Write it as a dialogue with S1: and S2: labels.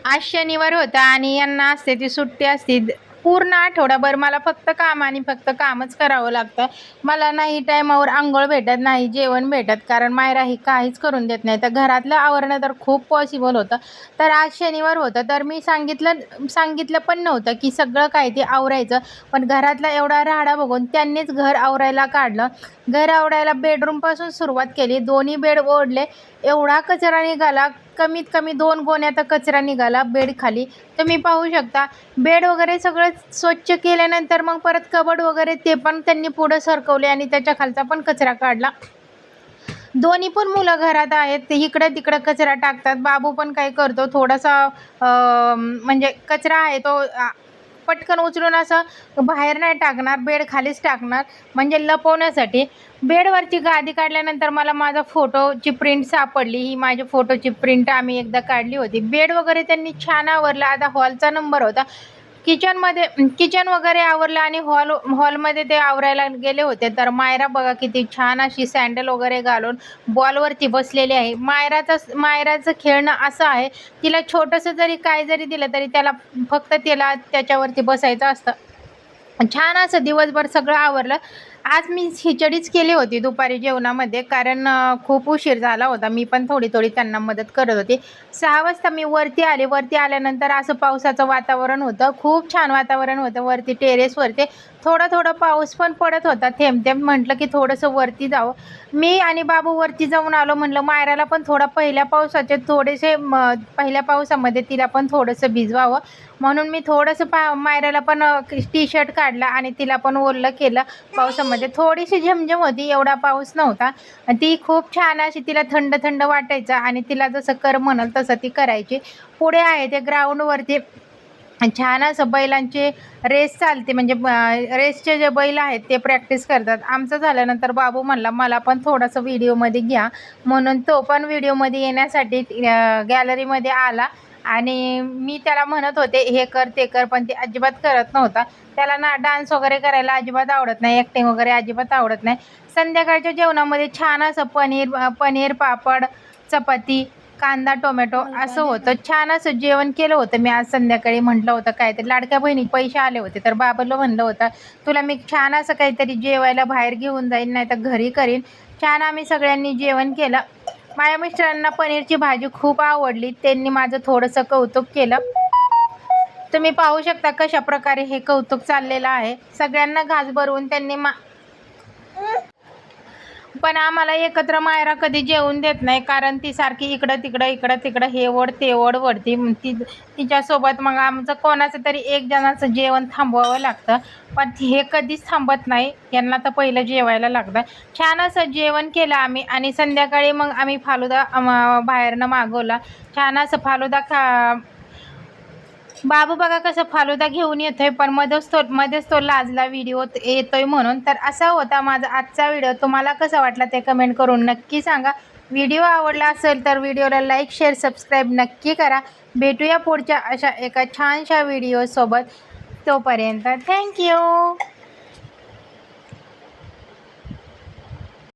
S1: आज शनिवार होता आणि यांना असते ती सुट्टी असते पूर्ण आठवडाभर मला फक्त काम आणि फक्त कामच करावं लागतं. मला नाही टायमावर अंघोळ भेटत, नाही जेवण भेटत, कारण मायरा ही काहीच करून देत नाही. तर घरातलं आवरणं तर खूप पॉसिबल होतं. तर आज शनिवार होतं, तर मी सांगितलं पण नव्हतं की सगळं काय ते आवरायचं. पण घरातला एवढा राडा बघून त्यांनीच घर आवरायला काढलं. घर आवरायला बेडरूमपासून सुरुवात केली. दोन्ही बेड ओढले. एवढा कचरा निघाला, कमीत कमी 2 गोण्या तर कचरा निघाला बेड खाली. तुम्ही पाहू शकता. बेड वगैरे सगळं स्वच्छ केल्यानंतर मग परत कबड वगैरे ते पण त्यांनी पुढं सरकवले आणि त्याच्या खालचा पण कचरा काढला. दोन्ही पण मुलं घरात आहेत, ते इकडं तिकडं कचरा टाकतात. बाबू पण काय करतो थोडासा म्हणजे कचरा आहे तो पटकन उचलून असं बाहेर नाही टाकणार, बेड खालीच टाकणार, म्हणजे लपवण्यासाठी. बेडवरची गादी काढल्यानंतर मला माझा फोटोची प्रिंट सापडली. ही माझी फोटोची प्रिंट आम्ही एकदा काढली होती. बेड वगैरे त्यांनी छान आवरला. आता हॉलचा नंबर होता. किचन वगैरे आवरलं आणि हॉलमध्ये ते आवरायला गेले होते. तर मायरा बघा किती छान अशी सँडल वगैरे घालून बॉलवरती बसलेली आहे. मायराचं खेळणं असं आहे, तिला छोटंसं जरी काय जरी दिलं तरी त्याला फक्त तिला त्याच्यावरती बसायचं असतं. छान असं दिवसभर सगळं आवरलं. आज मी खिचडीच केली होती दुपारी जेवणामध्ये, कारण खूप उशीर झाला होता. मी पण थोडी त्यांना मदत करत होती. 6 वाजता मी वरती आले. वरती आल्यानंतर असं पावसाचं वातावरण होतं. खूप छान वातावरण होतं वरती टेरेसवरती. थोडा पाऊस पण पडत होता, थेंब-थेंब. म्हटलं की थोडंसं वरती जावं. मी आणि बाबू वरती जाऊन आलो. म्हणलं मायराला पण थोडा पहिल्या पावसामध्ये तिला पण थोडंसं भिजवावं. म्हणून मी थोडंसं मायराला पण टी-शर्ट काढला आणि तिला पण ओलं केलं. पावसामध्ये थोडीशी झमझम होती, एवढा पाऊस नव्हता. ती खूप छान अशी तिला थंड थंड वाटायचं आणि तिला जसं कर म्हणाल तसं ती करायची. पुढे आहे ते ग्राउंडवरती छान असं बैलांची रेस चालते, म्हणजे रेसचे जे बैल आहेत ते प्रॅक्टिस करतात. आमचं झाल्यानंतर बाबू म्हणला मला पण थोडंसं व्हिडिओमध्ये घ्या, म्हणून तो पण व्हिडिओमध्ये येण्यासाठी गॅलरीमध्ये आला. आणि मी त्याला म्हणत होते हे कर ते कर, पण ते अजिबात करत नव्हता. त्याला ना डान्स वगैरे करायला अजिबात आवडत नाही, ॲक्टिंग वगैरे अजिबात आवडत नाही. संध्याकाळच्या जेवणामध्ये छान असं पनीर पापड, चपाती, कांदा टोमॅटो असं होतं. छान असं जेवण केलं होतं मी आज संध्याकाळी. म्हटलं होतं काहीतरी लाडक्या बहिणी पैसे आले होते, तर बाबाला म्हणलं होतं तुला मी छान असं काहीतरी जेवायला बाहेर घेऊन जाईन, नाही तर घरी करीन. छान आम्ही सगळ्यांनी जेवण केलं. माझ्या मिस्टरांना पनीरची भाजी खूप आवडली. त्यांनी माझं थोडंसं कौतुक केलं. तुम्ही पाहू शकता कशा प्रकारे हे कौतुक चाललेलं आहे. सगळ्यांना घास भरवून त्यांनी पण आम्हाला एकत्र मायरा कधी जेवून देत नाही, कारण ती सारखी इकडं तिकडं हे ओढ ते ओढ ओढती. तिच्यासोबत मग आमचं कोणाचं तरी एक जणाचं जेवण थांबवावं लागतं. पण हे कधीच थांबत नाही, यांना तर पहिलं जेवायला लागतं. छान असं जेवण केलं आम्ही आणि संध्याकाळी मग आम्ही फालुदा बाहेरनं मागवला. छान असं फालुदा बाबू बघा कसं फालुदा घेऊन येतोय, पण मध्येच तो लाजला व्हिडिओ येतोय म्हणून. तर असा होता माझा आजचा व्हिडिओ. तुम्हाला कसा वाटला ते कमेंट करून नक्की सांगा. व्हिडिओ आवडला असेल तर व्हिडिओला लाईक शेअर सबस्क्राईब नक्की करा. भेटूया पुढच्या अशा एका छानशा व्हिडिओसोबत. तोपर्यंत थँक्यू.